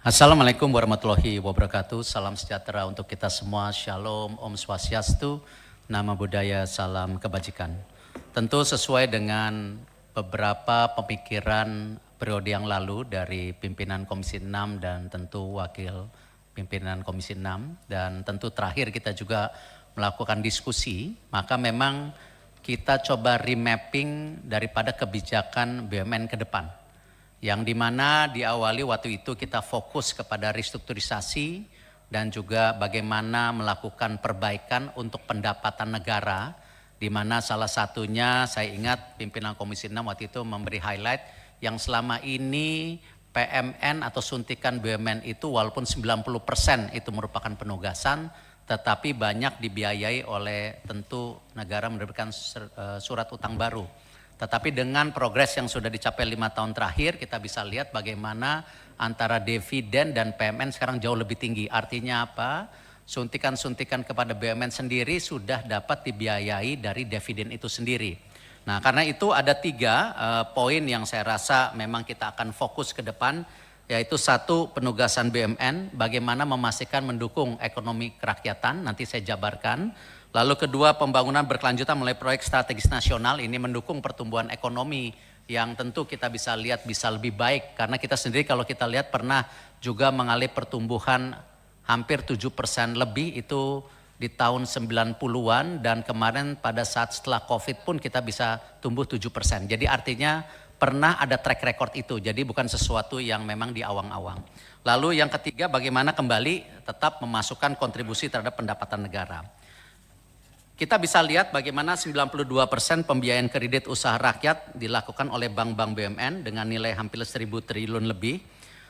Assalamualaikum warahmatullahi wabarakatuh. Salam sejahtera untuk kita semua. Shalom, Om Swastiastu, Nama Budaya, salam kebajikan. Tentu sesuai dengan beberapa pemikiran periode yang lalu dari pimpinan Komisi 6 dan tentu wakil pimpinan Komisi 6. Dan tentu terakhir kita juga melakukan diskusi, maka memang kita coba remapping daripada kebijakan BUMN ke depan. Yang dimana diawali waktu itu kita fokus kepada restrukturisasi dan juga bagaimana melakukan perbaikan untuk pendapatan negara, di mana salah satunya saya ingat pimpinan Komisi 6 waktu itu memberi highlight yang selama ini PMN atau suntikan BUMN itu walaupun 90% itu merupakan penugasan, tetapi banyak dibiayai oleh tentu negara menerbitkan surat utang baru. Tetapi dengan progres yang sudah dicapai 5 tahun terakhir, kita bisa lihat bagaimana antara dividen dan PMN sekarang jauh lebih tinggi. Artinya apa? Suntikan-suntikan kepada BUMN sendiri sudah dapat dibiayai dari dividen itu sendiri. Nah, karena itu ada 3 poin yang saya rasa memang kita akan fokus ke depan, yaitu 1, penugasan BUMN, bagaimana memastikan mendukung ekonomi kerakyatan, nanti saya jabarkan. Lalu kedua, pembangunan berkelanjutan melalui proyek strategis nasional, ini mendukung pertumbuhan ekonomi yang tentu kita bisa lihat bisa lebih baik. Karena kita sendiri kalau kita lihat pernah juga mengalami pertumbuhan hampir 7% lebih itu di tahun 90-an. Dan kemarin pada saat setelah COVID pun kita bisa tumbuh 7%. Jadi artinya pernah ada track record itu, jadi bukan sesuatu yang memang di awang-awang. Lalu yang ketiga, bagaimana kembali tetap memasukkan kontribusi terhadap pendapatan negara. Kita bisa lihat bagaimana 92% pembiayaan kredit usaha rakyat dilakukan oleh bank-bank BUMN dengan nilai hampir 1.000 triliun lebih,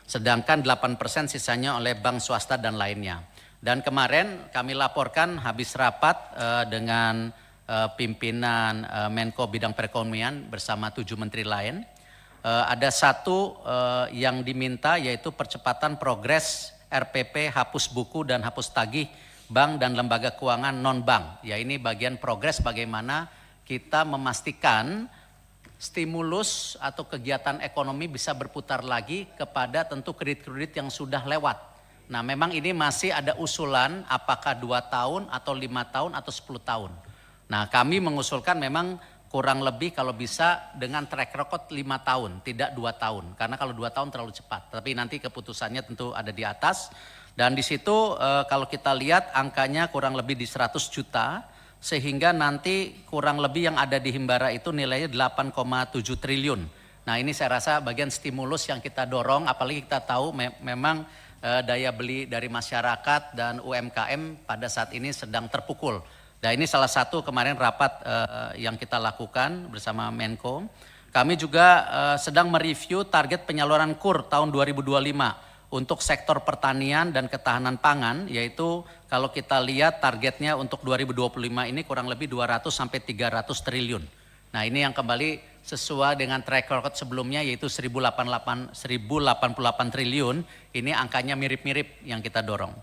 sedangkan 8% sisanya oleh bank swasta dan lainnya. Dan kemarin kami laporkan habis rapat dengan pimpinan Menko Bidang Perekonomian bersama 7 menteri lain, ada 1 yang diminta yaitu percepatan progres RPP hapus buku dan hapus tagih bank dan lembaga keuangan non-bank. Ya, ini bagian progres bagaimana kita memastikan stimulus atau kegiatan ekonomi bisa berputar lagi kepada tentu kredit-kredit yang sudah lewat. Nah, memang ini masih ada usulan apakah 2 tahun atau 5 tahun atau 10 tahun. Nah, kami mengusulkan memang kurang lebih kalau bisa dengan track record 5 tahun, tidak 2 tahun. Karena kalau 2 tahun terlalu cepat, tapi nanti keputusannya tentu ada di atas. Dan di situ kalau kita lihat angkanya kurang lebih di 100 juta, sehingga nanti kurang lebih yang ada di Himbara itu nilainya 8,7 triliun. Nah, ini saya rasa bagian stimulus yang kita dorong, apalagi kita tahu memang daya beli dari masyarakat dan UMKM pada saat ini sedang terpukul. Nah, ini salah satu kemarin rapat yang kita lakukan bersama Menko. Kami juga sedang mereview target penyaluran KUR tahun 2025. Untuk sektor pertanian dan ketahanan pangan, yaitu kalau kita lihat targetnya untuk 2025 ini kurang lebih 200 sampai 300 triliun. Nah, ini yang kembali sesuai dengan track record sebelumnya yaitu 1088 triliun, ini angkanya mirip-mirip yang kita dorong.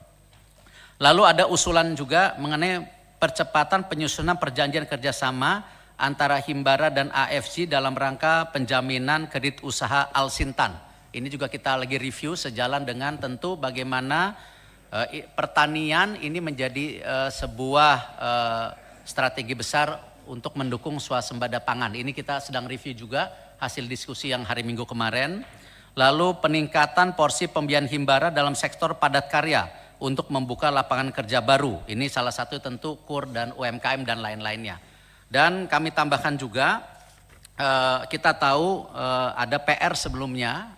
Lalu ada usulan juga mengenai percepatan penyusunan perjanjian kerjasama antara Himbara dan AFC dalam rangka penjaminan kredit usaha Alsintan. Ini juga kita lagi review sejalan dengan tentu bagaimana pertanian ini menjadi sebuah strategi besar untuk mendukung swasembada pangan. Ini kita sedang review juga hasil diskusi yang hari Minggu kemarin. Lalu peningkatan porsi pembiayaan Himbara dalam sektor padat karya untuk membuka lapangan kerja baru. Ini salah satu tentu KUR dan UMKM dan lain-lainnya. Dan kami tambahkan juga kita tahu ada PR sebelumnya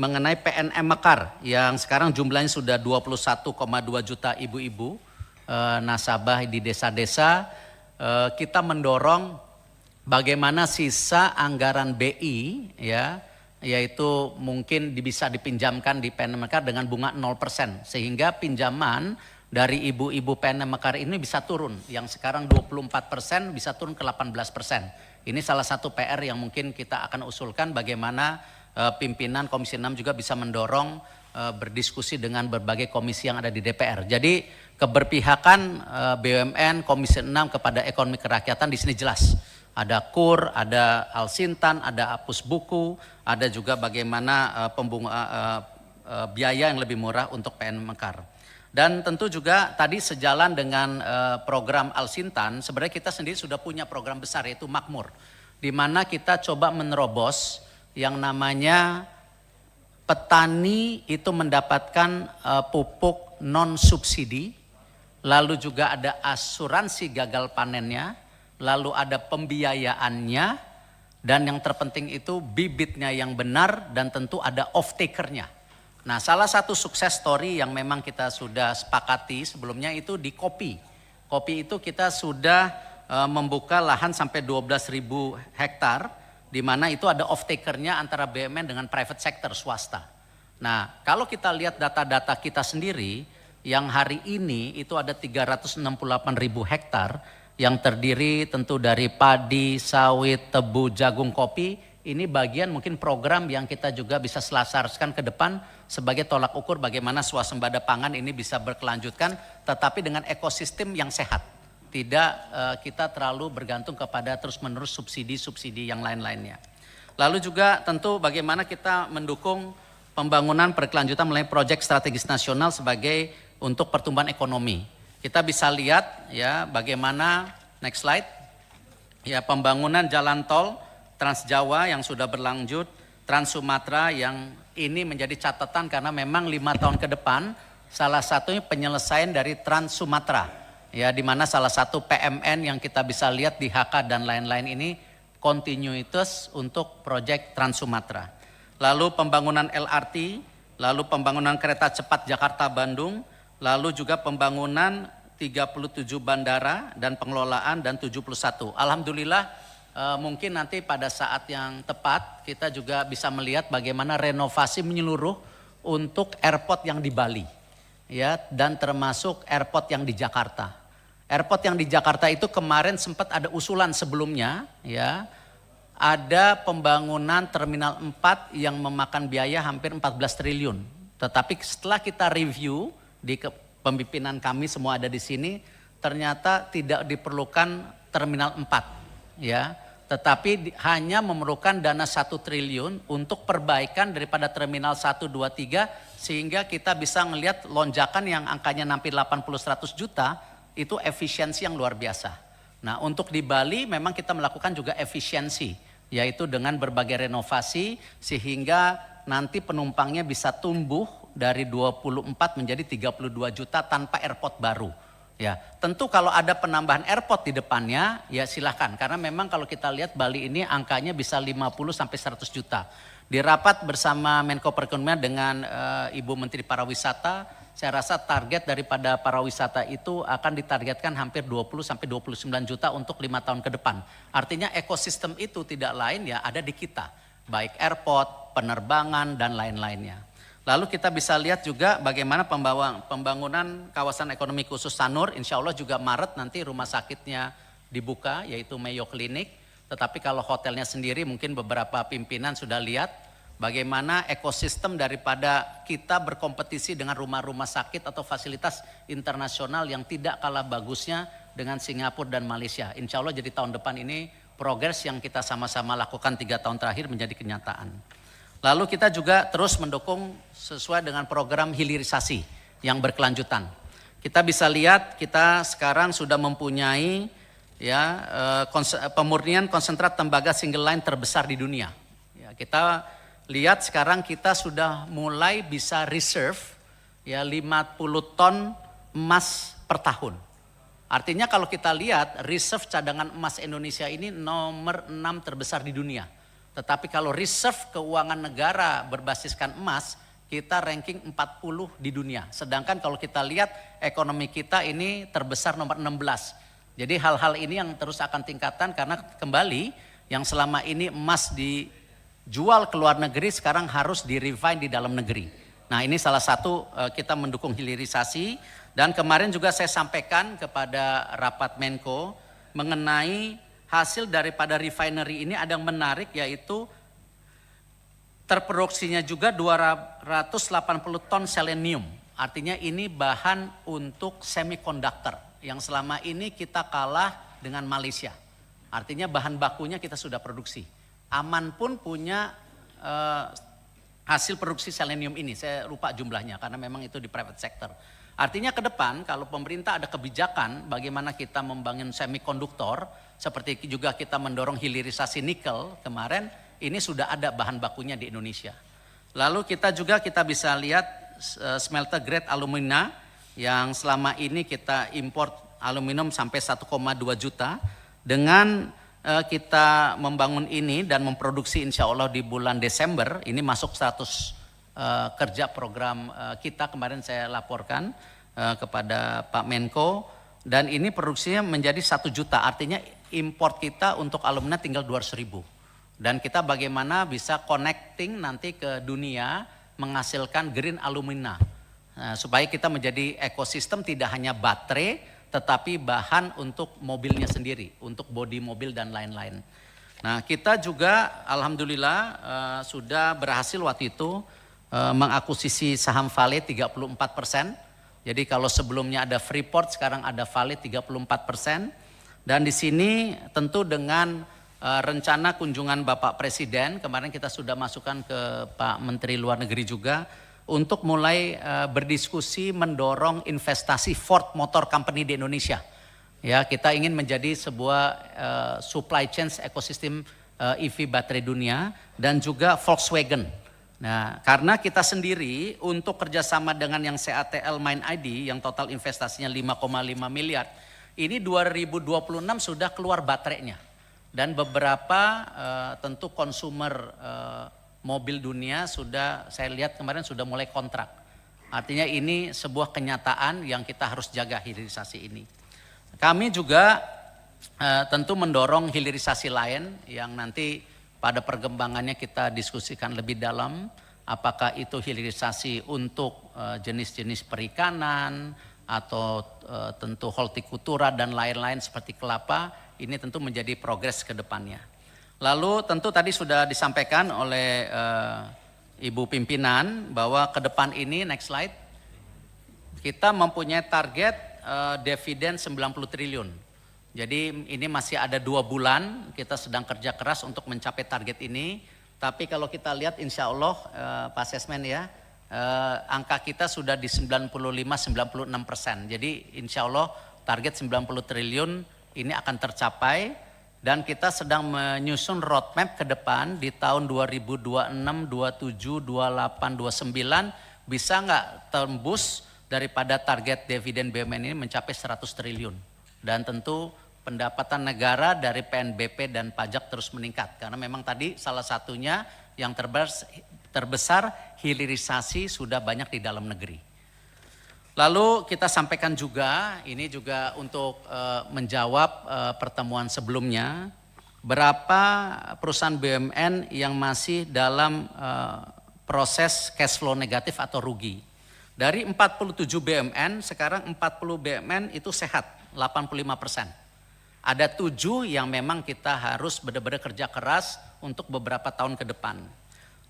mengenai PNM Mekar yang sekarang jumlahnya sudah 21,2 juta ibu-ibu nasabah di desa-desa. Kita mendorong bagaimana sisa anggaran BI ya, yaitu mungkin bisa dipinjamkan di PNM Mekar dengan bunga 0%, sehingga pinjaman dari ibu-ibu PNM Mekar ini bisa turun, yang sekarang 24% bisa turun ke 18%. Ini salah satu PR yang mungkin kita akan usulkan bagaimana pimpinan Komisi 6 juga bisa mendorong berdiskusi dengan berbagai komisi yang ada di DPR. Jadi keberpihakan BUMN Komisi 6 kepada ekonomi kerakyatan di sini jelas. Ada KUR, ada Alsintan, ada hapus buku, ada juga bagaimana biaya yang lebih murah untuk PN Mekar. Dan tentu juga tadi sejalan dengan program Al-Sintan, sebenarnya kita sendiri sudah punya program besar yaitu Makmur, di mana kita coba menerobos yang namanya petani itu mendapatkan pupuk non subsidi, lalu juga ada asuransi gagal panennya, lalu ada pembiayaannya, dan yang terpenting itu bibitnya yang benar dan tentu ada off-takernya. Nah, salah satu sukses story yang memang kita sudah sepakati sebelumnya itu di kopi. Kopi itu kita sudah membuka lahan sampai 12.000 hektar, di mana itu ada off-takernya antara BUMN dengan private sector swasta. Nah, kalau kita lihat data-data kita sendiri, yang hari ini itu ada 368.000 hektar yang terdiri tentu dari padi, sawit, tebu, jagung, kopi. Ini bagian mungkin program yang kita juga bisa selasarkan ke depan sebagai tolak ukur bagaimana swasembada pangan ini bisa berkelanjutkan tetapi dengan ekosistem yang sehat. Tidak kita terlalu bergantung kepada terus-menerus subsidi-subsidi yang lain-lainnya. Lalu juga tentu bagaimana kita mendukung pembangunan berkelanjutan melalui proyek strategis nasional sebagai untuk pertumbuhan ekonomi. Kita bisa lihat ya bagaimana, next slide, ya pembangunan jalan tol Trans Jawa yang sudah berlanjut, Trans Sumatera yang ini menjadi catatan karena memang 5 tahun ke depan salah satunya penyelesaian dari Trans Sumatera. Ya di mana salah satu PMN yang kita bisa lihat di HK dan lain-lain ini kontinuitas untuk proyek Trans Sumatera. Lalu pembangunan LRT, lalu pembangunan kereta cepat Jakarta-Bandung, lalu juga pembangunan 37 bandara dan pengelolaan dan 71. Alhamdulillah mungkin nanti pada saat yang tepat kita juga bisa melihat bagaimana renovasi menyeluruh untuk airport yang di Bali ya dan termasuk airport yang di Jakarta. Airport yang di Jakarta itu kemarin sempat ada usulan sebelumnya ya. Ada pembangunan Terminal 4 yang memakan biaya hampir 14 triliun. Tetapi setelah kita review di pemimpinan kami semua ada di sini, ternyata tidak diperlukan Terminal 4 ya. Tetapi hanya memerlukan dana 1 triliun untuk perbaikan daripada Terminal 1, 2, 3 sehingga kita bisa melihat lonjakan yang angkanya nampil 80-100 juta itu efisiensi yang luar biasa. Nah untuk di Bali memang kita melakukan juga efisiensi yaitu dengan berbagai renovasi sehingga nanti penumpangnya bisa tumbuh dari 24 menjadi 32 juta tanpa airport baru. Ya, tentu kalau ada penambahan airport di depannya ya silahkan karena memang kalau kita lihat Bali ini angkanya bisa 50 sampai 100 juta. Di rapat bersama Menko Perekonomian dengan Ibu Menteri Pariwisata, saya rasa target daripada pariwisata itu akan ditargetkan hampir 20 sampai 29 juta untuk 5 tahun ke depan. Artinya ekosistem itu tidak lain ya ada di kita, baik airport, penerbangan dan lain-lainnya. Lalu kita bisa lihat juga bagaimana pembangunan kawasan ekonomi khusus Sanur, insya Allah juga Maret nanti rumah sakitnya dibuka yaitu Mayo Clinic. Tetapi kalau hotelnya sendiri mungkin beberapa pimpinan sudah lihat bagaimana ekosistem daripada kita berkompetisi dengan rumah-rumah sakit atau fasilitas internasional yang tidak kalah bagusnya dengan Singapura dan Malaysia. Insya Allah jadi tahun depan ini progres yang kita sama-sama lakukan 3 tahun terakhir menjadi kenyataan. Lalu kita juga terus mendukung sesuai dengan program hilirisasi yang berkelanjutan. Kita bisa lihat kita sekarang sudah mempunyai ya pemurnian konsentrat tembaga single line terbesar di dunia. Ya, kita lihat sekarang kita sudah mulai bisa reserve ya 50 ton emas per tahun. Artinya kalau kita lihat reserve cadangan emas Indonesia ini nomor 6 terbesar di dunia. Tetapi kalau reserve keuangan negara berbasiskan emas, kita ranking 40 di dunia. Sedangkan kalau kita lihat ekonomi kita ini terbesar nomor 16. Jadi hal-hal ini yang terus akan tingkatan karena kembali yang selama ini emas dijual ke luar negeri sekarang harus di-refine di dalam negeri. Nah ini salah satu kita mendukung hilirisasi dan kemarin juga saya sampaikan kepada rapat Menko mengenai hasil daripada refinery ini ada yang menarik yaitu terproduksinya juga 280 ton selenium. Artinya ini bahan untuk semiconductor yang selama ini kita kalah dengan Malaysia. Artinya bahan bakunya kita sudah produksi. Aman pun punya hasil produksi selenium ini. Saya lupa jumlahnya karena memang itu di private sector. Artinya ke depan kalau pemerintah ada kebijakan bagaimana kita membangun semikonduktor, seperti juga kita mendorong hilirisasi nikel kemarin, ini sudah ada bahan bakunya di Indonesia. Lalu kita bisa lihat smelter grade alumina yang selama ini kita import aluminium sampai 1,2 juta. Dengan kita membangun ini dan memproduksi insya Allah di bulan Desember, ini masuk 100 kerja program kita, kemarin saya laporkan kepada Pak Menko, dan ini produksinya menjadi 1 juta, artinya import kita untuk alumina tinggal 200.000. Dan kita bagaimana bisa connecting nanti ke dunia menghasilkan green alumina, supaya kita menjadi ekosistem tidak hanya baterai, tetapi bahan untuk mobilnya sendiri, untuk bodi mobil dan lain-lain. Nah, kita juga alhamdulillah sudah berhasil waktu itu mengakuisisi saham Vale 34%. Jadi kalau sebelumnya ada Freeport, sekarang ada Vale 34%. Dan di sini tentu dengan rencana kunjungan Bapak Presiden, kemarin kita sudah masukkan ke Pak Menteri Luar Negeri juga, untuk mulai berdiskusi mendorong investasi Ford Motor Company di Indonesia. Ya, kita ingin menjadi sebuah supply chain ekosistem EV baterai dunia, dan juga Volkswagen. Nah, karena kita sendiri untuk kerjasama dengan yang CATL Main ID yang total investasinya 5,5 miliar, ini 2026 sudah keluar baterainya. Dan beberapa tentu konsumer mobil dunia sudah, saya lihat kemarin sudah mulai kontrak. Artinya ini sebuah kenyataan yang kita harus jaga hilirisasi ini. Kami juga tentu mendorong hilirisasi lain yang nanti pada perkembangannya kita diskusikan lebih dalam. Apakah itu hilirisasi untuk jenis-jenis perikanan atau tentu hortikultura dan lain-lain seperti kelapa. Ini tentu menjadi progres ke depannya. Lalu tentu tadi sudah disampaikan oleh Ibu Pimpinan bahwa ke depan ini, next slide, kita mempunyai target dividen 90 triliun. Jadi ini masih ada 2 bulan, kita sedang kerja keras untuk mencapai target ini. Tapi kalau kita lihat insya Allah Pak Sesmen ya, angka kita sudah di 95-96%. Jadi insya Allah target 90 triliun ini akan tercapai. Dan kita sedang menyusun roadmap ke depan di tahun 2026, 27, 28, 29 bisa nggak tembus daripada target dividen BUMN ini mencapai 100 triliun. Dan tentu pendapatan negara dari PNBP dan pajak terus meningkat. Karena memang tadi salah satunya yang terbesar hilirisasi sudah banyak di dalam negeri. Lalu kita sampaikan juga, ini juga untuk menjawab pertemuan sebelumnya, berapa perusahaan BUMN yang masih dalam proses cash flow negatif atau rugi. Dari 47 BUMN, sekarang 40 BUMN itu sehat, 85%. Ada 7 yang memang kita harus benar-benar kerja keras untuk beberapa tahun ke depan.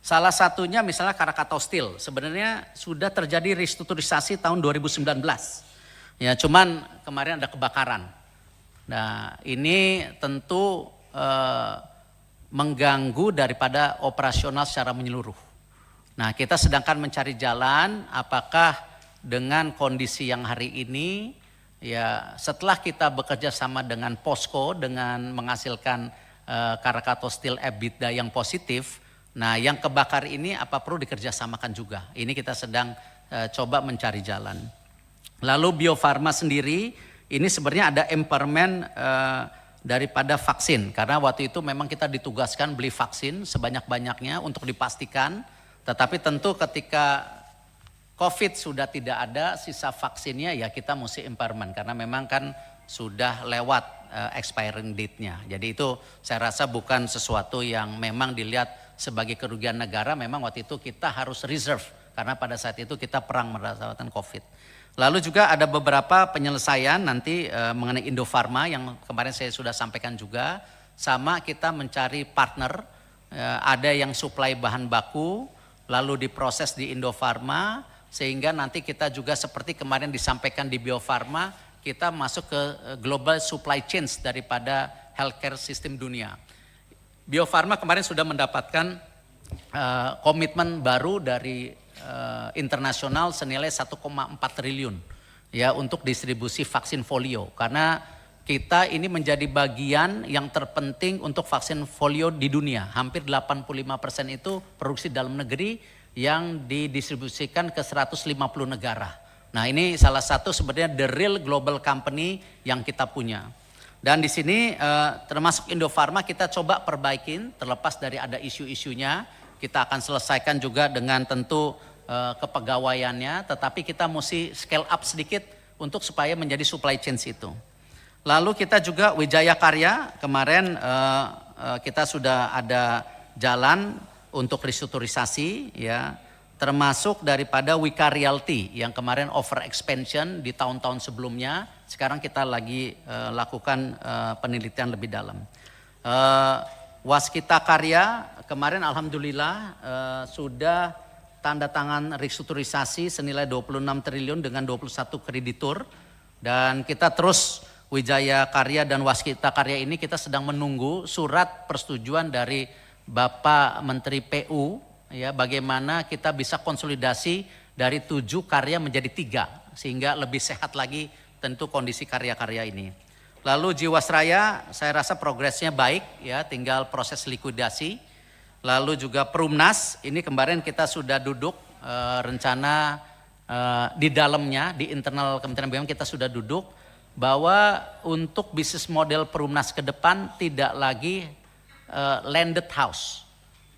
Salah satunya misalnya Krakatau Steel, sebenarnya sudah terjadi restrukturisasi tahun 2019. Ya, cuman kemarin ada kebakaran. Nah, ini tentu mengganggu daripada operasional secara menyeluruh. Nah, kita sedangkan mencari jalan apakah dengan kondisi yang hari ini, ya setelah kita bekerja sama dengan POSCO dengan menghasilkan Krakatau Steel EBITDA yang positif. Nah, yang kebakar ini apa perlu dikerjasamakan juga? Ini kita sedang coba mencari jalan. Lalu Bio Farma sendiri, ini sebenarnya ada empowerment daripada vaksin. Karena waktu itu memang kita ditugaskan beli vaksin sebanyak-banyaknya untuk dipastikan. Tetapi tentu ketika COVID sudah tidak ada, sisa vaksinnya ya kita mesti empowerment. Karena memang kan sudah lewat expiring date-nya. Jadi itu saya rasa bukan sesuatu yang memang dilihat sebagai kerugian negara, memang waktu itu kita harus reserve karena pada saat itu kita perang melawan COVID. Lalu juga ada beberapa penyelesaian nanti mengenai Indofarma yang kemarin saya sudah sampaikan juga, sama kita mencari partner, ada yang suplai bahan baku lalu diproses di Indofarma sehingga nanti kita juga seperti kemarin disampaikan di Bio Farma, kita masuk ke global supply chains daripada healthcare sistem dunia. Bio Farma kemarin sudah mendapatkan komitmen baru dari internasional senilai 1,4 triliun ya untuk distribusi vaksin polio, karena kita ini menjadi bagian yang terpenting untuk vaksin polio di dunia. Hampir 85% itu produksi dalam negeri yang didistribusikan ke 150 negara. Nah, ini salah satu sebenarnya the real global company yang kita punya. Dan di sini termasuk Indofarma kita coba perbaikin, terlepas dari ada isu-isunya, kita akan selesaikan juga dengan tentu kepegawaiannya, tetapi kita mesti scale up sedikit untuk supaya menjadi supply chain itu. Lalu kita juga Wijaya Karya, kemarin kita sudah ada jalan untuk restrukturisasi ya, termasuk daripada Wika Realty yang kemarin over expansion di tahun-tahun sebelumnya. Sekarang kita lagi lakukan penelitian lebih dalam. Waskita Karya kemarin alhamdulillah sudah tanda tangan restrukturisasi senilai 26 triliun dengan 21 kreditur, dan kita terus Wijaya Karya dan Waskita Karya ini kita sedang menunggu surat persetujuan dari Bapak Menteri PU ya, bagaimana kita bisa konsolidasi dari 7 karya menjadi 3 sehingga lebih sehat lagi tentu kondisi karya-karya ini. Lalu Jiwasraya saya rasa progresnya baik ya, tinggal proses likuidasi. Lalu juga Perumnas ini kemarin kita sudah duduk rencana di dalamnya di internal Kementerian BUMN kita sudah duduk bahwa untuk bisnis model Perumnas ke depan tidak lagi landed house,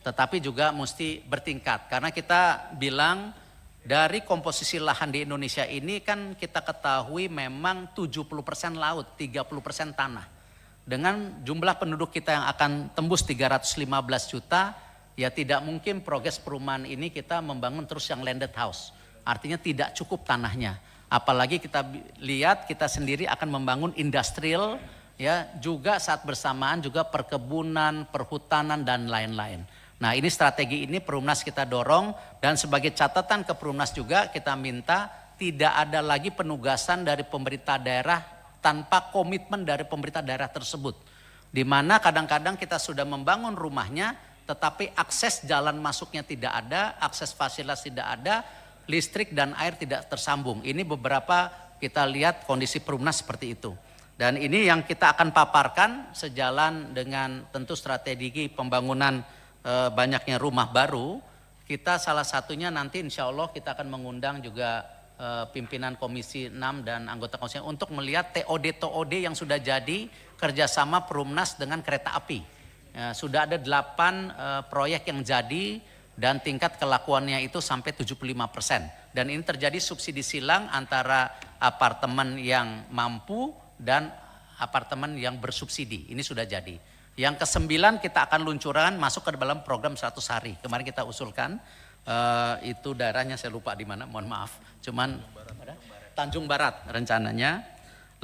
tetapi juga mesti bertingkat. Karena kita bilang dari komposisi lahan di Indonesia ini kan kita ketahui memang 70% laut, 30% tanah. Dengan jumlah penduduk kita yang akan tembus 315 juta, ya tidak mungkin progres perumahan ini kita membangun terus yang landed house. Artinya tidak cukup tanahnya. Apalagi kita lihat kita sendiri akan membangun industrial ya, juga saat bersamaan juga perkebunan, perhutanan dan lain-lain. Nah, ini strategi ini Perumnas kita dorong, dan sebagai catatan ke Perumnas juga kita minta tidak ada lagi penugasan dari pemerintah daerah tanpa komitmen dari pemerintah daerah tersebut. Di mana kadang-kadang kita sudah membangun rumahnya tetapi akses jalan masuknya tidak ada, akses fasilitas tidak ada, listrik dan air tidak tersambung. Ini beberapa kita lihat kondisi Perumnas seperti itu. Dan ini yang kita akan paparkan sejalan dengan tentu strategi pembangunan banyaknya rumah baru. Kita salah satunya nanti insya Allah kita akan mengundang juga pimpinan Komisi 6 dan anggota Komisi untuk melihat TOD-TOD yang sudah jadi kerjasama Perumnas dengan kereta api. Sudah ada 8 proyek yang jadi dan tingkat kelakuannya itu sampai 75%. Dan ini terjadi subsidi silang antara apartemen yang mampu dan apartemen yang bersubsidi. Ini sudah jadi. Yang ke-9 kita akan luncurkan masuk ke dalam program 100 hari. Kemarin kita usulkan, itu daerahnya saya lupa di mana, mohon maaf. Cuman Tanjung Barat rencananya.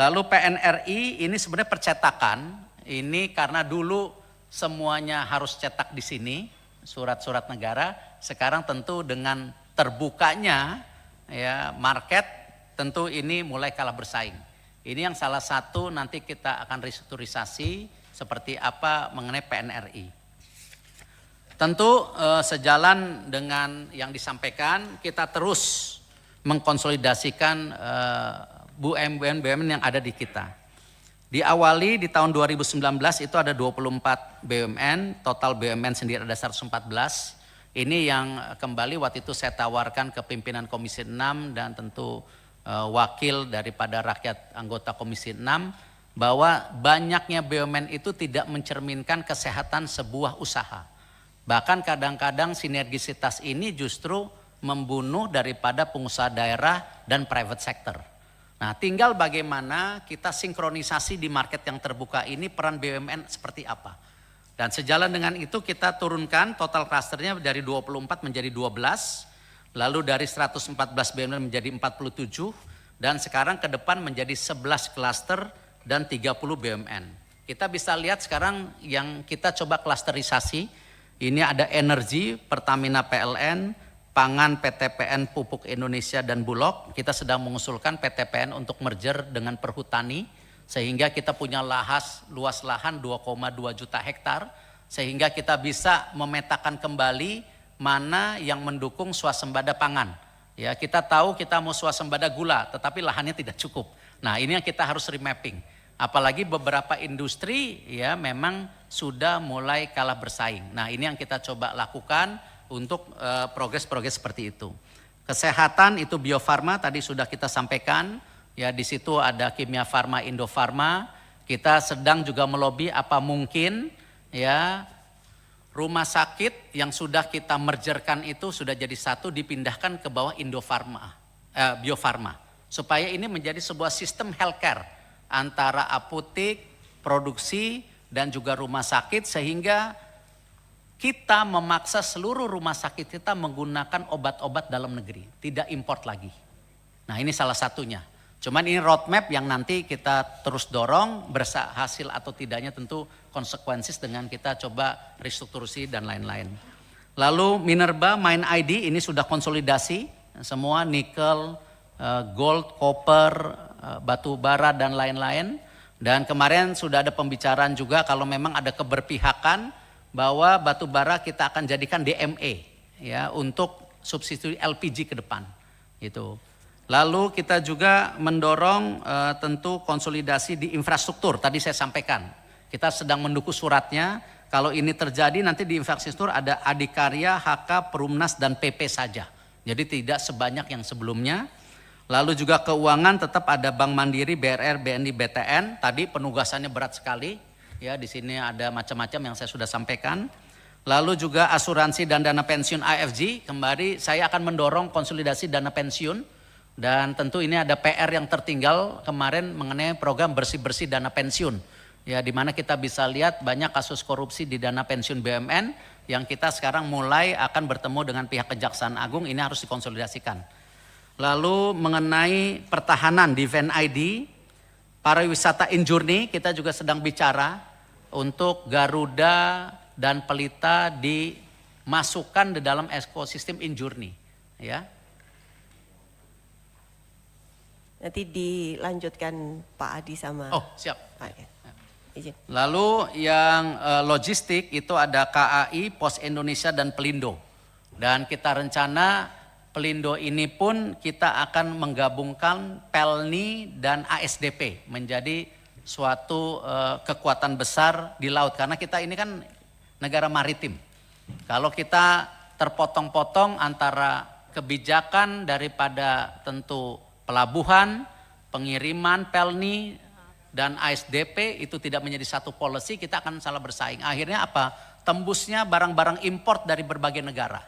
Lalu PNRI ini sebenarnya percetakan, ini karena dulu semuanya harus cetak di sini. Surat-surat negara, sekarang tentu dengan terbukanya ya market, tentu ini mulai kalah bersaing. Ini yang salah satu nanti kita akan restrukturisasi seperti apa mengenai PNRI. Tentu sejalan dengan yang disampaikan, kita terus mengkonsolidasikan BUMN yang ada di kita. Diawali di tahun 2019 itu ada 24 BUMN, total BUMN sendiri ada 114. Ini yang kembali waktu itu saya tawarkan ke pimpinan Komisi 6 dan tentu wakil daripada rakyat anggota Komisi 6, bahwa banyaknya BUMN itu tidak mencerminkan kesehatan sebuah usaha. Bahkan kadang-kadang sinergisitas ini justru membunuh daripada pengusaha daerah dan private sector. Nah, tinggal bagaimana kita sinkronisasi di market yang terbuka ini peran BUMN seperti apa. Dan sejalan dengan itu kita turunkan total klasternya dari 24 menjadi 12, lalu dari 114 BUMN menjadi 47, dan sekarang ke depan menjadi 11 klaster dan 30 BUMN. Kita bisa lihat sekarang yang kita coba klasterisasi, ini ada energi, Pertamina PLN, Pangan PTPN Pupuk Indonesia dan Bulog. Kita sedang mengusulkan PTPN untuk merger dengan Perhutani sehingga kita punya luas lahan 2,2 juta hektar, sehingga kita bisa memetakan kembali mana yang mendukung swasembada pangan. Ya, kita tahu kita mau swasembada gula, tetapi lahannya tidak cukup. Nah, ini yang kita harus remapping. Apalagi beberapa industri ya memang sudah mulai kalah bersaing. Nah, ini yang kita coba lakukan untuk progres-progres seperti itu. Kesehatan itu Bio Farma tadi sudah kita sampaikan. Ya, di situ ada Kimia Farma, Indofarma. Kita sedang juga melobi apa mungkin ya rumah sakit yang sudah kita mergerkan itu sudah jadi satu dipindahkan ke bawah Indofarma, Bio Farma, supaya ini menjadi sebuah sistem healthcare antara apotek, produksi dan juga rumah sakit, sehingga kita memaksa seluruh rumah sakit kita menggunakan obat-obat dalam negeri, tidak import lagi. Nah, ini salah satunya. Cuman ini roadmap yang nanti kita terus dorong, berhasil atau tidaknya tentu konsekuensi dengan kita coba restrukturasi dan lain-lain. Lalu Minerba, Mine ID ini sudah konsolidasi, semua nikel, gold, copper, batu bara dan lain-lain. Dan kemarin sudah ada pembicaraan juga kalau memang ada keberpihakan bahwa batu bara kita akan jadikan DME ya untuk substitusi LPG ke depan gitu. Lalu kita juga mendorong tentu konsolidasi di infrastruktur. Tadi saya sampaikan, kita sedang mendukung suratnya. Kalau ini terjadi nanti di infrastruktur ada Adikarya, HK, Perumnas dan PP saja. Jadi tidak sebanyak yang sebelumnya. Lalu juga keuangan tetap ada Bank Mandiri, BRR, BNI, BTN. Tadi penugasannya berat sekali. Ya, di sini ada macam-macam yang saya sudah sampaikan. Lalu juga asuransi dan dana pensiun AFG. Kembali saya akan mendorong konsolidasi dana pensiun. Dan tentu ini ada PR yang tertinggal kemarin mengenai program bersih-bersih dana pensiun. Ya, di mana kita bisa lihat banyak kasus korupsi di dana pensiun BUMN yang kita sekarang mulai akan bertemu dengan pihak Kejaksaan Agung, ini harus dikonsolidasikan. Lalu mengenai pertahanan Defense ID, pariwisata in journey kita juga sedang bicara untuk Garuda dan Pelita dimasukkan di dalam ekosistem in journey. Ya. Nanti dilanjutkan Pak Adi sama. Oh, siap. Pak. Izin. Lalu yang logistik itu ada KAI, Pos Indonesia dan Pelindo. Dan kita rencana Pelindo ini pun kita akan menggabungkan Pelni dan ASDP menjadi suatu kekuatan besar di laut. Karena kita ini kan negara maritim. Kalau kita terpotong-potong antara kebijakan daripada tentu pelabuhan, pengiriman, Pelni, dan ASDP itu tidak menjadi satu policy, kita akan salah bersaing. Akhirnya apa? Tembusnya barang-barang import dari berbagai negara.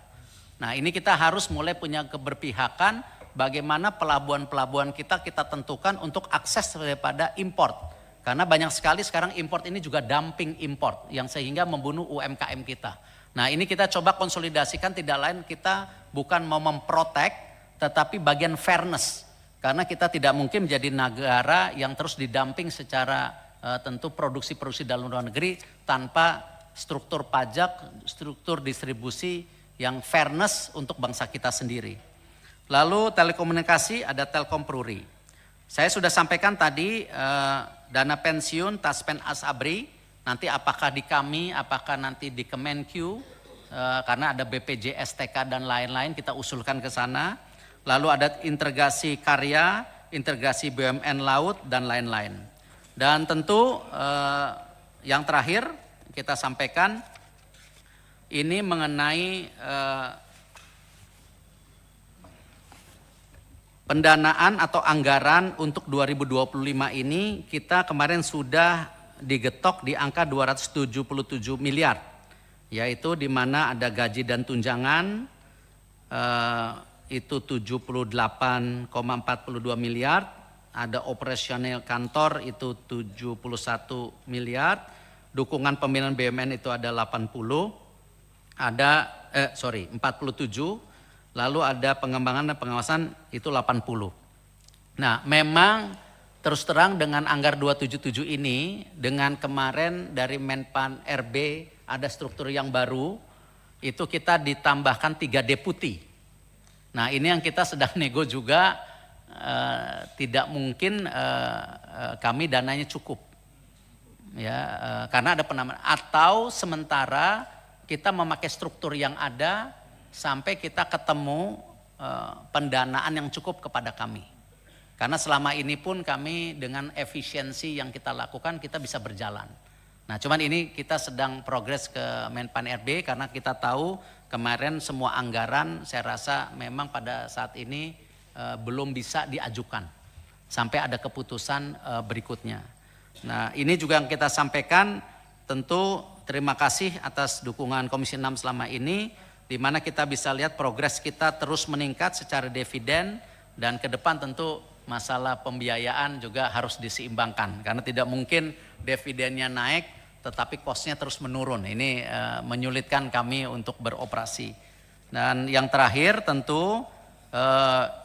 Nah, ini kita harus mulai punya keberpihakan bagaimana pelabuhan-pelabuhan kita tentukan untuk akses daripada import. Karena banyak sekali sekarang import ini juga dumping import yang sehingga membunuh UMKM kita. Nah, ini kita coba konsolidasikan, tidak lain kita bukan mau memprotek tetapi bagian fairness. Karena kita tidak mungkin menjadi negara yang terus didamping secara tentu produksi-produksi dalam luar negeri tanpa struktur pajak, struktur distribusi yang fairness untuk bangsa kita sendiri. Lalu telekomunikasi ada Telkom Pruri. Saya sudah sampaikan tadi dana pensiun Taspen Asabri, nanti apakah di kami, apakah nanti di Kemenq, karena ada BPJS TK dan lain-lain kita usulkan ke sana. Lalu ada integrasi karya, integrasi BUMN laut dan lain-lain. Dan tentu yang terakhir kita sampaikan ini mengenai pendanaan atau anggaran untuk 2025 ini kita kemarin sudah digetok di angka 277 miliar. Yaitu di mana ada gaji dan tunjangan itu 78,42 miliar, ada operasional kantor itu 71 miliar, dukungan pemilihan BUMN itu ada 47, lalu ada pengembangan dan pengawasan itu 80. Nah, memang terus terang dengan anggar 277 ini, dengan kemarin dari Menpan RB ada struktur yang baru, itu kita ditambahkan 3 deputi. Nah, ini yang kita sedang nego juga, tidak mungkin kami dananya cukup. Ya, karena ada penambahan atau sementara kita memakai struktur yang ada sampai kita ketemu pendanaan yang cukup kepada kami. Karena selama ini pun kami dengan efisiensi yang kita lakukan kita bisa berjalan. Nah cuman ini kita sedang progres ke Menpan RB karena kita tahu kemarin semua anggaran saya rasa memang pada saat ini belum bisa diajukan sampai ada keputusan berikutnya. Nah ini juga yang kita sampaikan, tentu terima kasih atas dukungan Komisi 6 selama ini, di mana kita bisa lihat progres kita terus meningkat secara dividen, dan ke depan tentu masalah pembiayaan juga harus diseimbangkan karena tidak mungkin dividennya naik tetapi kosnya terus menurun. Ini menyulitkan kami untuk beroperasi. Dan yang terakhir tentu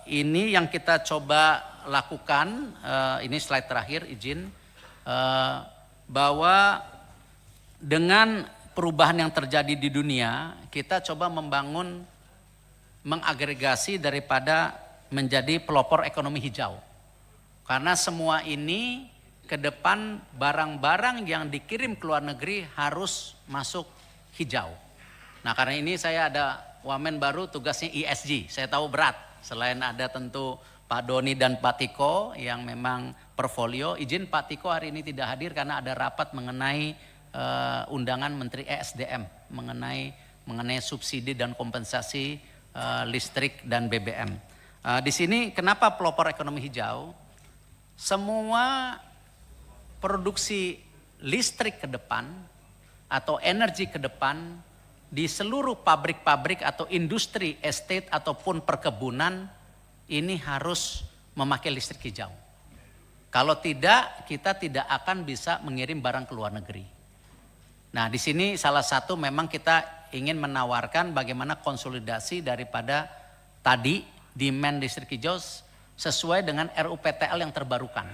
ini yang kita coba lakukan, ini slide terakhir izin, bahwa dengan perubahan yang terjadi di dunia, kita coba membangun, mengagregasi daripada menjadi pelopor ekonomi hijau. Karena semua ini ke depan barang-barang yang dikirim ke luar negeri harus masuk hijau. Nah karena ini saya ada wamen baru tugasnya ESG, saya tahu berat. Selain ada tentu Pak Doni dan Pak Tiko yang memang portfolio, izin Pak Tiko hari ini tidak hadir karena ada rapat mengenai undangan Menteri ESDM mengenai subsidi dan kompensasi listrik dan BBM. Di sini kenapa pelopor ekonomi hijau? Semua produksi listrik ke depan atau energi ke depan di seluruh pabrik-pabrik atau industri estate ataupun perkebunan ini harus memakai listrik hijau. Kalau tidak, kita tidak akan bisa mengirim barang ke luar negeri. Nah di sini salah satu memang kita ingin menawarkan bagaimana konsolidasi daripada tadi demand listrik hijau sesuai dengan RUPTL yang terbarukan.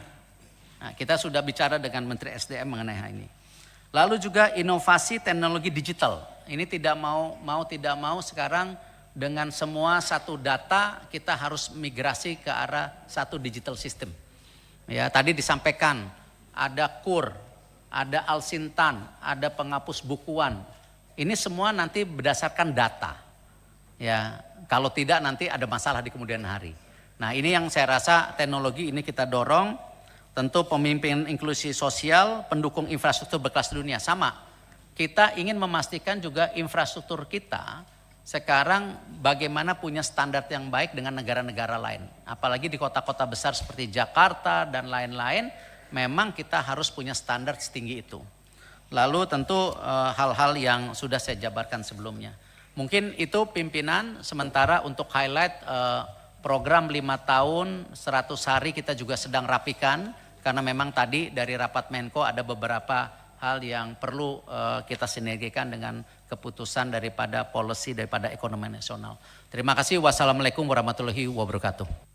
Nah, kita sudah bicara dengan Menteri SDM mengenai hal ini. Lalu juga inovasi teknologi digital. Ini tidak mau sekarang dengan semua satu data kita harus migrasi ke arah satu digital system. Ya, tadi disampaikan ada KUR, ada Alsintan, ada penghapus bukuan. Ini semua nanti berdasarkan data. Ya, kalau tidak nanti ada masalah di kemudian hari. Nah, ini yang saya rasa teknologi ini kita dorong. Tentu pemimpin inklusi sosial, pendukung infrastruktur berkelas dunia sama. Kita ingin memastikan juga infrastruktur kita sekarang bagaimana punya standar yang baik dengan negara-negara lain. Apalagi di kota-kota besar seperti Jakarta dan lain-lain, memang kita harus punya standar setinggi itu. Lalu tentu hal-hal yang sudah saya jabarkan sebelumnya. Mungkin itu pimpinan, sementara untuk highlight program 5 tahun 100 hari kita juga sedang rapikan. Karena memang tadi dari rapat Menko ada beberapa hal yang perlu kita sinergikan dengan keputusan daripada policy daripada ekonomi nasional. Terima kasih. Wassalamualaikum warahmatullahi wabarakatuh.